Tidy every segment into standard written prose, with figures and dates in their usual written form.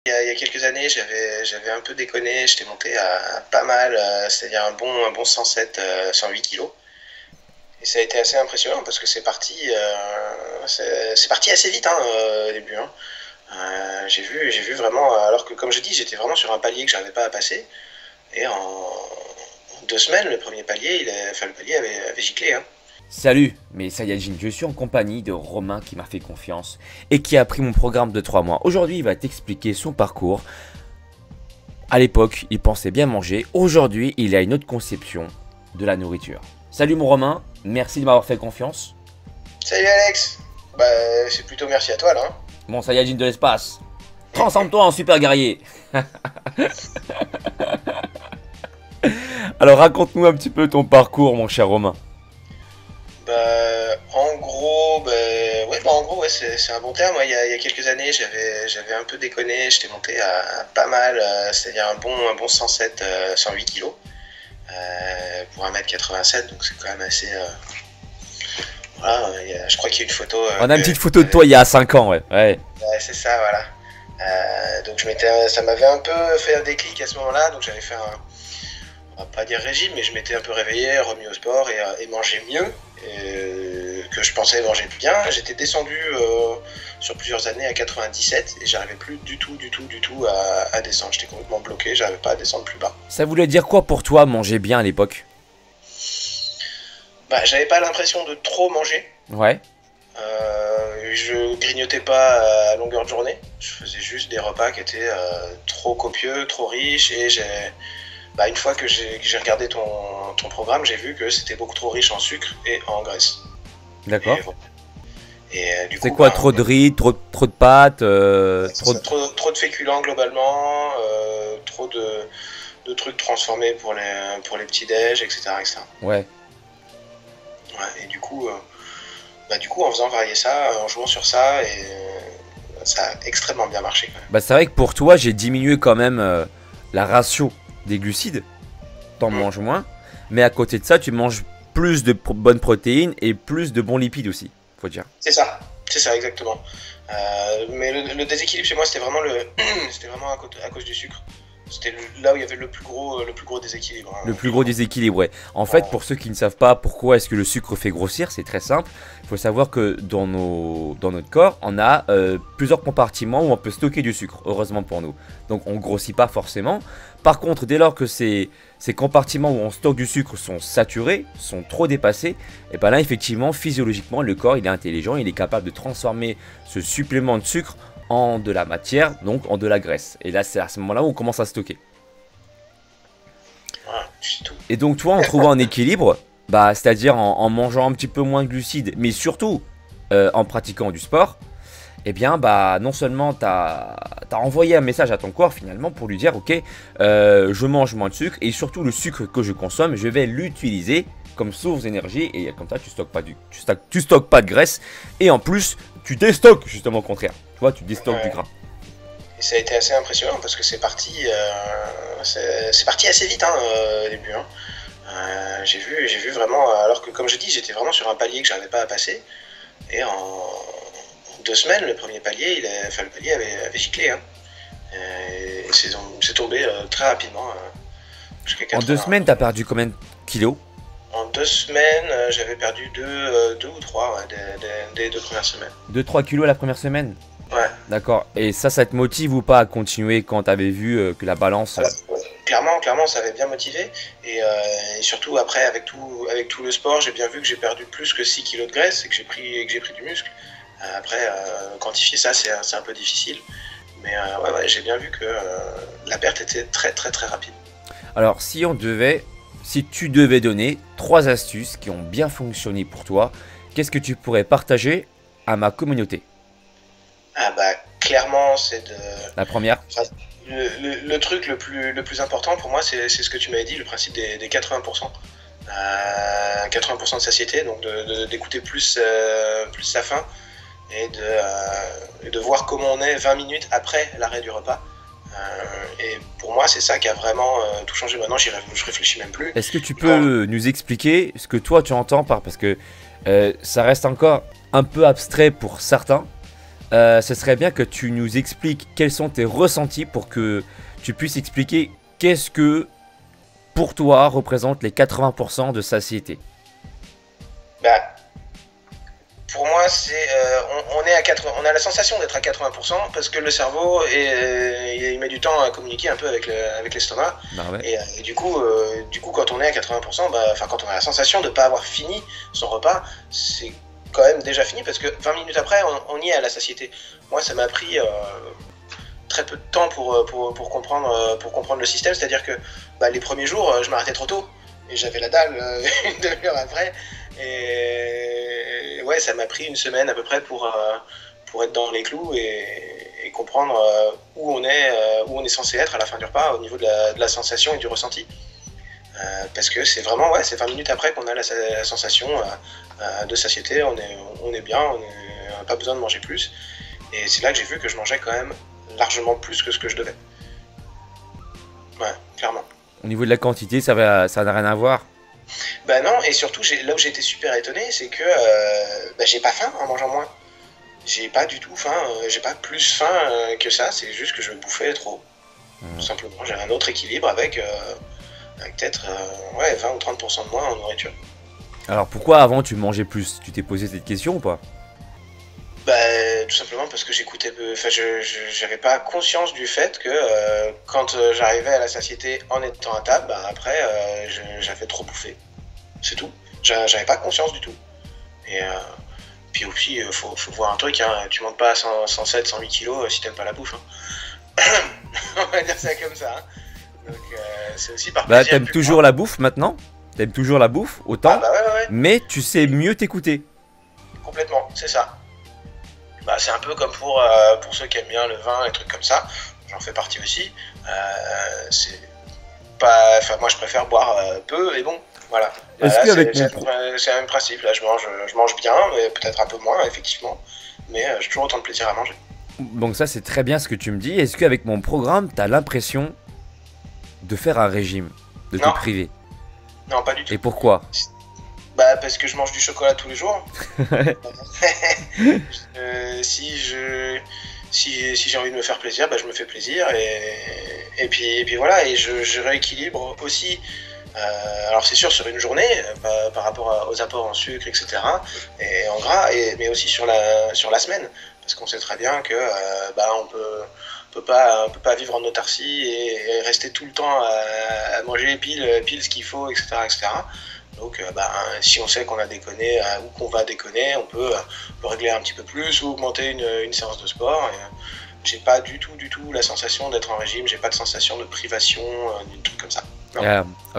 Il y a quelques années, j'avais un peu déconné, j'étais monté à pas mal, c'est-à-dire un bon 107, 108 kilos. Et ça a été assez impressionnant parce que c'est parti assez vite, hein, au début, hein. J'ai vu vraiment, alors que comme je dis, j'étais vraiment sur un palier que j'arrivais pas à passer. Et en 2 semaines, le premier palier, le palier avait giclé, hein. Salut, mes Saiyajin, je suis en compagnie de Romain qui m'a fait confiance et qui a pris mon programme de 3 mois. Aujourd'hui, il va t'expliquer son parcours. À l'époque, il pensait bien manger. Aujourd'hui, il a une autre conception de la nourriture. Salut mon Romain, merci de m'avoir fait confiance. Salut Alex. Bah, c'est plutôt merci à toi là, hein. Mon Saiyajin de l'espace, transforme-toi en super guerrier. Alors raconte-nous un petit peu ton parcours, mon cher Romain. En gros, ouais, c'est un bon terme. Ouais, il y a quelques années, j'avais un peu déconné, j'étais monté à pas mal, c'est-à-dire un bon 107, 108 kilos pour 1m87, donc c'est quand même assez. Voilà, je crois qu'il y a une photo. On a une petite photo de toi il y a 5 ans, ouais. Ouais, c'est ça, voilà. Donc ça m'avait un peu fait un déclic à ce moment-là, donc j'avais fait on va pas dire régime, mais je m'étais un peu réveillé, remis au sport et mangé mieux que je pensais manger bien. J'étais descendu sur plusieurs années à 97 et j'arrivais plus du tout à descendre. J'étais complètement bloqué, j'arrivais pas à descendre plus bas. Ça voulait dire quoi pour toi manger bien à l'époque? Bah, j'avais pas l'impression de trop manger. Ouais. Je grignotais pas à longueur de journée. Je faisais juste des repas qui étaient trop copieux, trop riches et une fois que j'ai regardé ton programme, j'ai vu que c'était beaucoup trop riche en sucre et en graisse. D'accord. Du coup, c'est quoi, trop de riz, trop de pâtes, trop de féculents globalement, trop de trucs transformés pour les petits-déj, etc. Ouais. Ouais, et du coup, en faisant varier ça, en jouant sur ça, et ça a extrêmement bien marché quand même. Bah c'est vrai que pour toi, j'ai diminué quand même la ratio des glucides. T'en manges moins. Mais à côté de ça, tu manges plus de bonnes protéines et plus de bons lipides aussi, faut dire. C'est ça exactement. Mais le déséquilibre chez moi, c'était vraiment à cause du sucre. C'était là où il y avait le plus gros déséquilibre, hein. Le plus gros déséquilibre, ouais. En fait, pour ceux qui ne savent pas pourquoi est-ce que le sucre fait grossir, c'est très simple. Il faut savoir que dans notre corps, on a plusieurs compartiments où on peut stocker du sucre, heureusement pour nous. Donc on ne grossit pas forcément. Par contre, dès lors que ces compartiments où on stocke du sucre sont saturés, sont trop dépassés, et bien là, effectivement, physiologiquement, le corps, il est intelligent, il est capable de transformer ce supplément de sucre en de la matière, donc en de la graisse. Et là, c'est à ce moment-là où on commence à stocker. Voilà, c'est tout. Et donc, toi, en trouvant un équilibre, bah, c'est-à-dire en mangeant un petit peu moins de glucides, mais surtout en pratiquant du sport, eh bien, bah, non seulement tu as envoyé un message à ton corps finalement pour lui dire, ok, je mange moins de sucre, et surtout le sucre que je consomme, je vais l'utiliser comme source d'énergie, et comme ça, tu stockes pas de graisse, et en plus, tu déstockes justement au contraire. Tu vois, tu déstockes du gras. Et ça a été assez impressionnant parce que c'est parti assez vite, hein, au début, hein. J'ai vu vraiment, alors que comme je dis, j'étais vraiment sur un palier que j'arrivais pas à passer. Et en 2 semaines, le premier palier, le palier avait giclé, hein. Et c'est tombé très rapidement. Jusqu'à 80. En 2 semaines, tu as perdu combien de kilos? En 2 semaines, j'avais perdu 2 ou 3, ouais, des 2 premières semaines. 2-3 kilos la première semaine? Ouais. D'accord. Et ça te motive ou pas à continuer quand tu avais vu que la balance... Clairement, ça avait bien motivé. Et surtout, après, avec tout le sport, j'ai bien vu que j'ai perdu plus que 6 kilos de graisse et que j'ai pris du muscle. Après, quantifier ça, c'est un peu difficile. Mais ouais, j'ai bien vu que la perte était très, très, très rapide. Alors, si tu devais donner 3 astuces qui ont bien fonctionné pour toi, qu'est-ce que tu pourrais partager à ma communauté? Ah bah, clairement, c'est de... La première? Le truc le plus important pour moi, c'est ce que tu m'avais dit, le principe des 80%. 80% de satiété, donc d'écouter plus sa faim et de voir comment on est 20 minutes après l'arrêt du repas. Et pour moi, c'est ça qui a vraiment tout changé. Maintenant, je réfléchis même plus. Est-ce que tu peux nous expliquer ce que toi tu entends parce que ça reste encore un peu abstrait pour certains. Ce serait bien que tu nous expliques quels sont tes ressentis pour que tu puisses expliquer qu'est-ce que, pour toi, représente les 80% de satiété. Bah, pour moi, on est à 80, on a la sensation d'être à 80% parce que le cerveau il met du temps à communiquer un peu avec l'estomac. Bah ouais. Et du coup, quand on est à 80%, quand on a la sensation de ne pas avoir fini son repas, c'est quand même déjà fini parce que 20 minutes après, on y est à la satiété. Moi, ça m'a pris très peu de temps pour comprendre le système, c'est-à-dire que les premiers jours, je m'arrêtais trop tôt et j'avais la dalle une demi-heure après. Et ouais, ça m'a pris une semaine à peu près pour être dans les clous et comprendre où on est censé être à la fin du repas au niveau de la sensation et du ressenti. Parce que c'est vraiment, ouais, c'est 20 minutes après qu'on a la sensation de satiété, on est bien, on n'a pas besoin de manger plus. Et c'est là que j'ai vu que je mangeais quand même largement plus que ce que je devais. Ouais, clairement. Au niveau de la quantité, ça n'a rien à voir. Bah non, et surtout, là où j'ai été super étonné, c'est que j'ai pas faim en mangeant moins. J'ai pas du tout faim, j'ai pas plus faim que ça, c'est juste que je bouffais trop. Tout simplement, j'ai un autre équilibre avec peut-être 20 ou 30% de moins en nourriture. Alors pourquoi avant tu mangeais plus? Tu t'es posé cette question ou pas? Tout simplement parce que j'avais pas conscience du fait que quand j'arrivais à la satiété en étant à table, après j'avais trop bouffé. C'est tout. J'avais pas conscience du tout. Et puis aussi, faut voir un truc, hein, tu montes pas à 107, 108 kilos si t'aimes pas la bouffe. Hein. On va dire ça comme ça. Hein. Donc c'est aussi par plaisir. T'aimes toujours la bouffe maintenant? T'aimes toujours la bouffe, autant, ouais. Mais tu sais mieux t'écouter. Complètement, c'est ça. C'est un peu comme pour ceux qui aiment bien le vin, les trucs comme ça. J'en fais partie aussi. Moi, je préfère boire peu et bon. Voilà. C'est le même principe. Là, je mange bien, mais peut-être un peu moins, effectivement. Mais j'ai toujours autant de plaisir à manger. Donc ça, c'est très bien ce que tu me dis. Est-ce qu'avec mon programme, tu as l'impression de faire un régime, de te priver? Non, pas du tout. Et pourquoi? Parce que je mange du chocolat tous les jours. Si j'ai envie de me faire plaisir, je me fais plaisir. Et puis voilà, et je rééquilibre aussi. Alors c'est sûr sur une journée, par rapport aux apports en sucre, etc. et en gras, mais aussi sur la semaine. Parce qu'on sait très bien que on peut pas vivre en autarcie et rester tout le temps à manger pile ce qu'il faut, etc. Donc si on sait qu'on a déconné ou qu'on va déconner, on peut régler un petit peu plus ou augmenter une séance de sport. J'ai pas du tout la sensation d'être en régime, j'ai pas de sensation de privation, ni de trucs comme ça.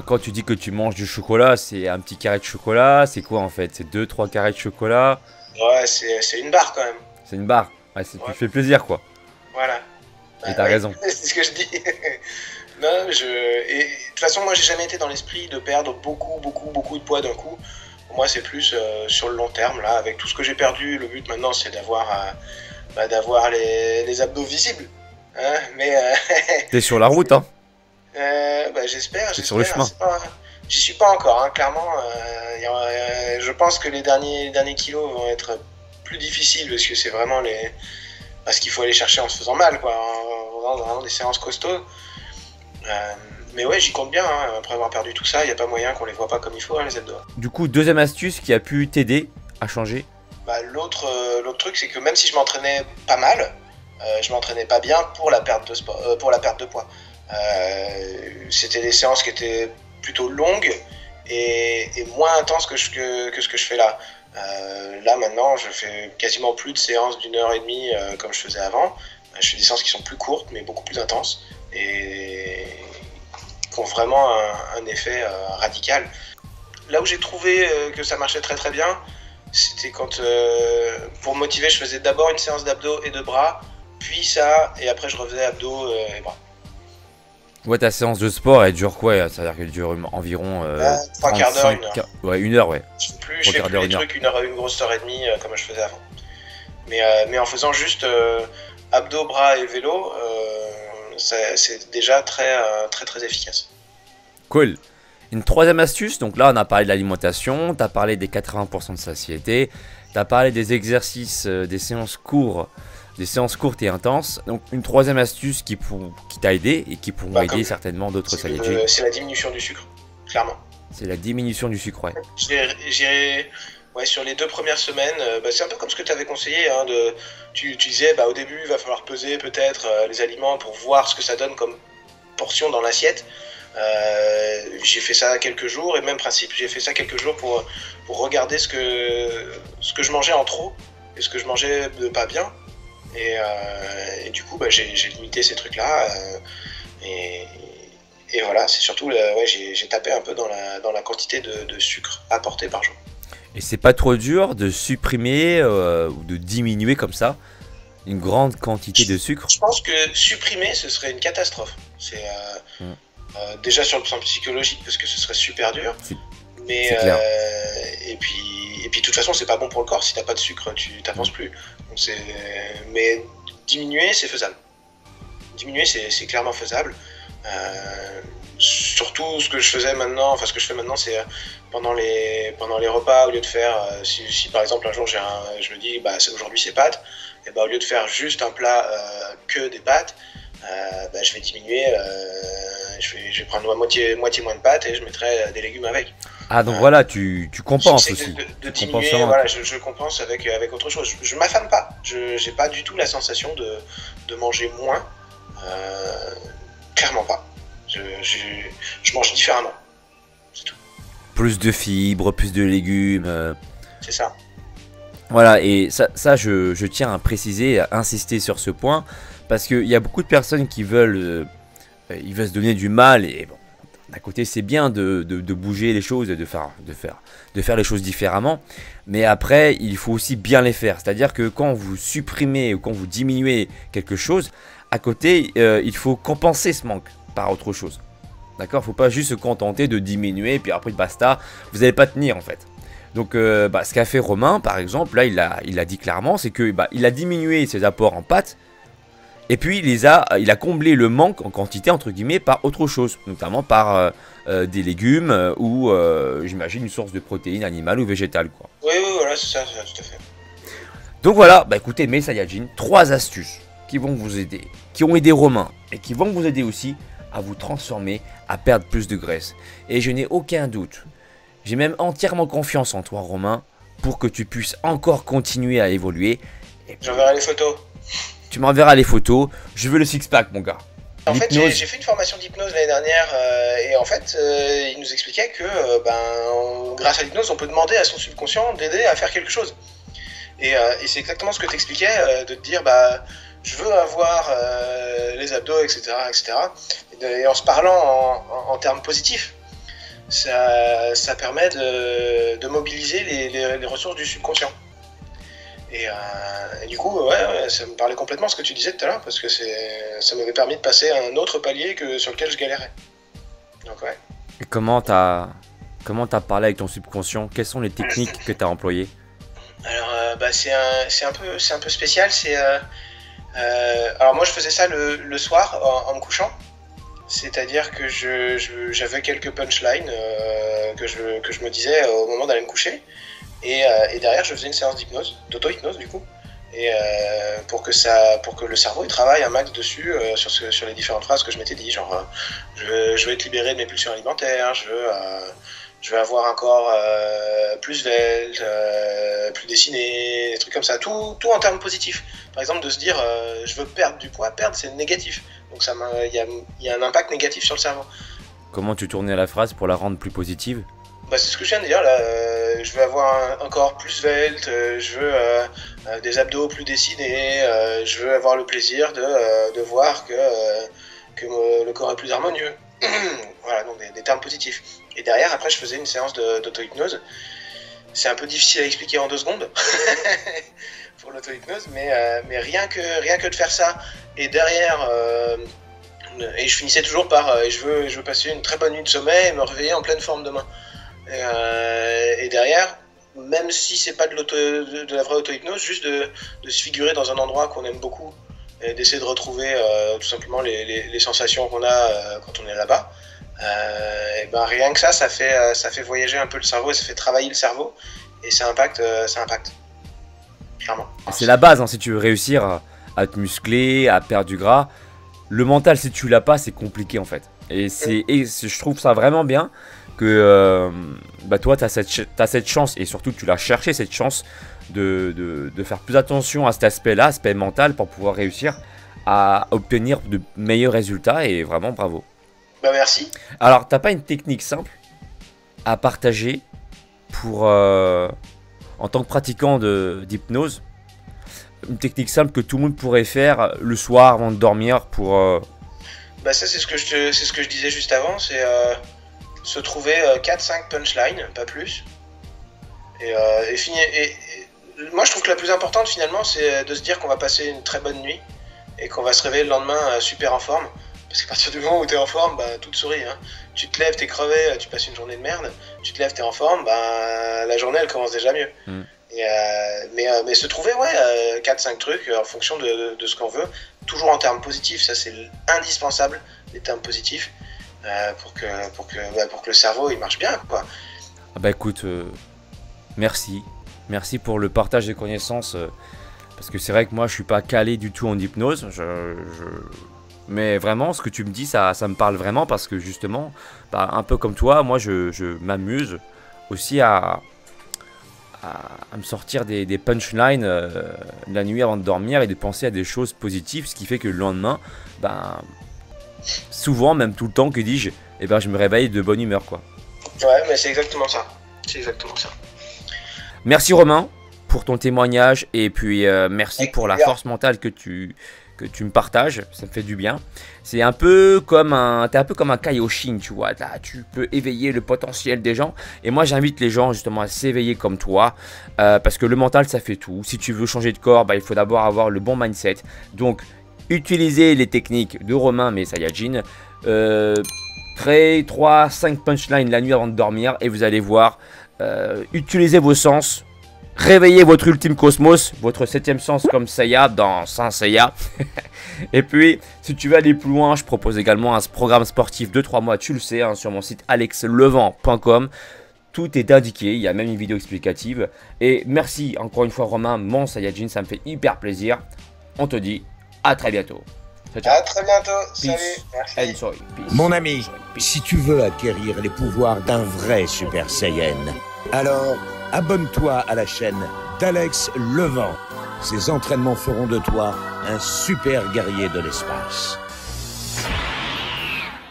Quand tu dis que tu manges du chocolat, c'est un petit carré de chocolat, c'est quoi en fait? C'est 2-3 carrés de chocolat? Ouais, c'est une barre quand même. C'est une barre, ouais, tu te fais plaisir quoi. Voilà. Et t'as raison. C'est ce que je dis. Non, et de toute façon, moi j'ai jamais été dans l'esprit de perdre beaucoup de poids d'un coup. Pour moi, c'est plus sur le long terme, là, avec tout ce que j'ai perdu. Le but maintenant, c'est d'avoir les abdos visibles. Hein, mais t'es sur la route, hein? J'espère. T'es sur le chemin. J'y suis pas encore, hein, clairement. Je pense que les derniers kilos vont être plus difficiles parce que c'est vraiment parce qu'il faut aller chercher en se faisant mal, quoi, en faisant vraiment des séances costauds. Mais ouais, j'y compte bien, hein. Après avoir perdu tout ça, il n'y a pas moyen qu'on les voit pas comme il faut, hein, les abdos. Du coup, deuxième astuce qui a pu t'aider à changer? L'autre truc, c'est que même si je m'entraînais pas mal, je m'entraînais pas bien pour la perte de poids. C'était des séances qui étaient plutôt longues et moins intenses que ce que je fais là. Là maintenant, je fais quasiment plus de séances d'1h30 comme je faisais avant. Je fais des séances qui sont plus courtes mais beaucoup plus intenses et qui ont vraiment un effet radical. Là où j'ai trouvé que ça marchait très très bien, c'était quand pour me motiver, je faisais d'abord une séance d'abdos et de bras, puis ça, et après je refaisais abdos et bras. Ouais, ta séance de sport, elle dure quoi? C'est-à-dire qu'elle dure environ 3 quarts d'heure, 1 heure. Ouais, 1 heure, ouais. Je fais plus les trucs une grosse heure et demie comme je faisais avant. Mais en faisant juste abdos, bras et vélo, c'est déjà très efficace. Cool. Une troisième astuce, donc là on a parlé de l'alimentation, tu as parlé des 80% de satiété, tu as parlé des exercices, des séances courtes des séances courtes et intenses. Donc une troisième astuce qui t'a aidé et qui pourront aider certainement d'autres Saiyajin. C'est la diminution du sucre, clairement. C'est la diminution du sucre, ouais. Ouais, sur les 2 premières semaines, c'est un peu comme ce que tu avais conseillé. Hein, tu disais, au début, il va falloir peser peut-être les aliments pour voir ce que ça donne comme portion dans l'assiette. J'ai fait ça quelques jours, et même principe, j'ai fait ça quelques jours pour regarder ce que je mangeais en trop et ce que je mangeais de pas bien. Et du coup, j'ai limité ces trucs-là. Et voilà, c'est surtout, j'ai tapé un peu dans la quantité de sucre apporté par jour. Et c'est pas trop dur de supprimer ou de diminuer comme ça une grande quantité de sucre? Je pense que supprimer, ce serait une catastrophe. C'est déjà sur le plan psychologique, parce que ce serait super dur. Mais et puis de toute façon, c'est pas bon pour le corps. Si t'as pas de sucre, tu t'avances plus. Donc mais diminuer, c'est faisable. Diminuer, c'est clairement faisable. Surtout ce que je fais maintenant, c'est pendant les repas, au lieu de faire, si par exemple un jour je me dis aujourd'hui c'est pâtes, et au lieu de faire juste un plat que des pâtes, je vais diminuer, je vais prendre moitié moins de pâtes et je mettrai des légumes avec. Ah donc voilà, tu compenses aussi. De diminuer, voilà, je compense avec autre chose. Je m'affame pas, j'ai pas du tout la sensation de manger moins, clairement pas. Je mange différemment, c'est tout. Plus de fibres, plus de légumes. C'est ça. Voilà, et ça je tiens à préciser, à insister sur ce point, parce qu'il y a beaucoup de personnes qui veulent se donner du mal, et bon, d'un côté c'est bien de bouger les choses, de faire les choses différemment, mais après il faut aussi bien les faire, c'est-à-dire que quand vous supprimez ou quand vous diminuez quelque chose, à côté il faut compenser ce manque par autre chose. D'accord, faut pas juste se contenter de diminuer et puis après basta, vous n'allez pas tenir en fait. Donc ce qu'a fait Romain par exemple, là il a dit clairement, c'est que il a diminué ses apports en pâtes et puis il a comblé le manque en quantité entre guillemets par autre chose, notamment par des légumes ou j'imagine une source de protéines animales ou végétales quoi. Oui, voilà, c'est ça, tout à fait. Donc voilà, écoutez mes Saiyajin, 3 astuces qui vont vous aider, qui ont aidé Romain et qui vont vous aider aussi à vous transformer, à perdre plus de graisse. Et je n'ai aucun doute, j'ai même entièrement confiance en toi Romain, pour que tu puisses encore continuer à évoluer. J'enverrai les photos. Tu m'enverras les photos, je veux le six-pack mon gars. En fait, j'ai fait une formation d'hypnose l'année dernière, et en fait, il nous expliquait que grâce à l'hypnose, on peut demander à son subconscient d'aider à faire quelque chose. Et c'est exactement ce que tu expliquais, de te dire, je veux avoir les abdos, etc. Et en se parlant en termes positifs, ça permet de mobiliser les ressources du subconscient. Et du coup, ça me parlait complètement ce que tu disais tout à l'heure, parce que ça m'avait permis de passer à un autre palier sur lequel je galérais. Donc ouais. Et comment t'as parlé avec ton subconscient? Quelles sont les techniques que t'as employées? Alors, c'est un peu spécial. Alors moi, je faisais ça le soir en me couchant. C'est-à-dire que j'avais quelques punchlines que je me disais au moment d'aller me coucher. Et derrière, je faisais une séance d'hypnose, d'auto-hypnose du coup. Et pour que le cerveau il travaille un max dessus sur les différentes phrases que je m'étais dit. Genre, je veux être libéré de mes pulsions alimentaires, je veux avoir un corps plus svelte, plus dessiné, des trucs comme ça. Tout en termes positifs. Par exemple, de se dire je veux perdre du poids, perdre c'est négatif. Donc il y a un impact négatif sur le cerveau. Comment tu tournais la phrase pour la rendre plus positive? C'est ce que je viens de dire là. Je veux avoir un corps plus svelte, je veux des abdos plus dessinés, je veux avoir le plaisir de voir que le corps est plus harmonieux. Voilà, donc des termes positifs. Et derrière, après, je faisais une séance d'auto-hypnose. C'est un peu difficile à expliquer en 2 secondes pour l'auto-hypnose, mais rien que de faire ça. Et derrière, et je finissais toujours par je veux passer une très bonne nuit de sommeil et me réveiller en pleine forme demain. Et derrière, même si c'est pas de la vraie auto-hypnose, juste de se figurer dans un endroit qu'on aime beaucoup et d'essayer de retrouver tout simplement les sensations qu'on a quand on est là-bas. Rien que ça fait voyager un peu le cerveau, et ça fait travailler le cerveau et ça impacte clairement. C'est la base, hein, si tu veux réussir à te muscler, à perdre du gras. Le mental, si tu l'as pas, c'est compliqué en fait. Et je trouve ça vraiment bien que toi, tu as cette chance, et surtout tu l'as cherché cette chance de faire plus attention à cet aspect-là, aspect mental, pour pouvoir réussir à obtenir de meilleurs résultats, et vraiment bravo. Bah merci. Alors, t'as pas une technique simple à partager pour en tant que pratiquant d'hypnose, une technique simple que tout le monde pourrait faire le soir avant de dormir pour Bah ça c'est ce que je disais juste avant, c'est se trouver 4-5 punchlines, pas plus. Et moi je trouve que la plus importante finalement c'est de se dire qu'on va passer une très bonne nuit et qu'on va se réveiller le lendemain super en forme. Parce qu'à partir du moment où t'es en forme, bah tout te sourit, hein. Tu te lèves, t'es crevé, tu passes une journée de merde. Tu te lèves, t'es en forme, bah la journée elle commence déjà mieux. Mais se trouver 4-5 trucs en fonction de ce qu'on veut, toujours en termes positifs, ça c'est indispensable, les termes positifs, pour que le cerveau il marche bien, quoi. Ah bah écoute, merci pour le partage des connaissances, parce que c'est vrai que moi je suis pas calé du tout en hypnose, mais vraiment ce que tu me dis ça me parle vraiment, parce que justement, bah, un peu comme toi, moi je m'amuse aussi à me sortir des punchlines la nuit avant de dormir, et de penser à des choses positives, ce qui fait que le lendemain, ben, souvent, même tout le temps, que dis-je, eh ben, je me réveille de bonne humeur, quoi. Ouais, mais c'est exactement ça. C'est exactement ça. Merci Romain pour ton témoignage, et puis merci pour la force mentale que tu me partages, ça me fait du bien. C'est un peu comme t'es un peu comme un Kaioshin, tu vois. Là, tu peux éveiller le potentiel des gens. Et moi, j'invite les gens justement à s'éveiller comme toi, parce que le mental, ça fait tout. Si tu veux changer de corps, bah, il faut d'abord avoir le bon mindset. Donc, utilisez les techniques de Romain mais Saiyajin. Créez 3-5 punchlines la nuit avant de dormir, et vous allez voir. Utilisez vos sens. Réveillez votre ultime cosmos, votre 7ème sens comme Seiya dans Saint Seiya. Et puis, si tu veux aller plus loin, je propose également un programme sportif de 3 mois, tu le sais, hein, sur mon site alexlevent.com. Tout est indiqué, il y a même une vidéo explicative. Et merci encore une fois Romain, mon Saiyajin, ça me fait hyper plaisir. On te dit à très bientôt. Ciao, ciao. À très bientôt, Peace. salut, merci. Peace. Mon ami, si tu veux acquérir les pouvoirs d'un vrai Super Saiyan, alors abonne-toi à la chaîne d'Alex Levent. Ces entraînements feront de toi un super guerrier de l'espace.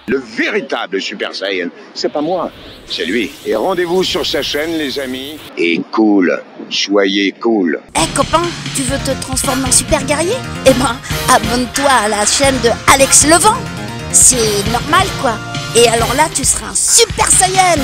Le véritable Super Saiyan, c'est pas moi, c'est lui. Et rendez-vous sur sa chaîne, les amis. Et cool, soyez cool. Eh copain, tu veux te transformer en super guerrier? Eh ben, abonne-toi à la chaîne de Alex Levent. C'est normal quoi. Et alors là, tu seras un Super Saiyan.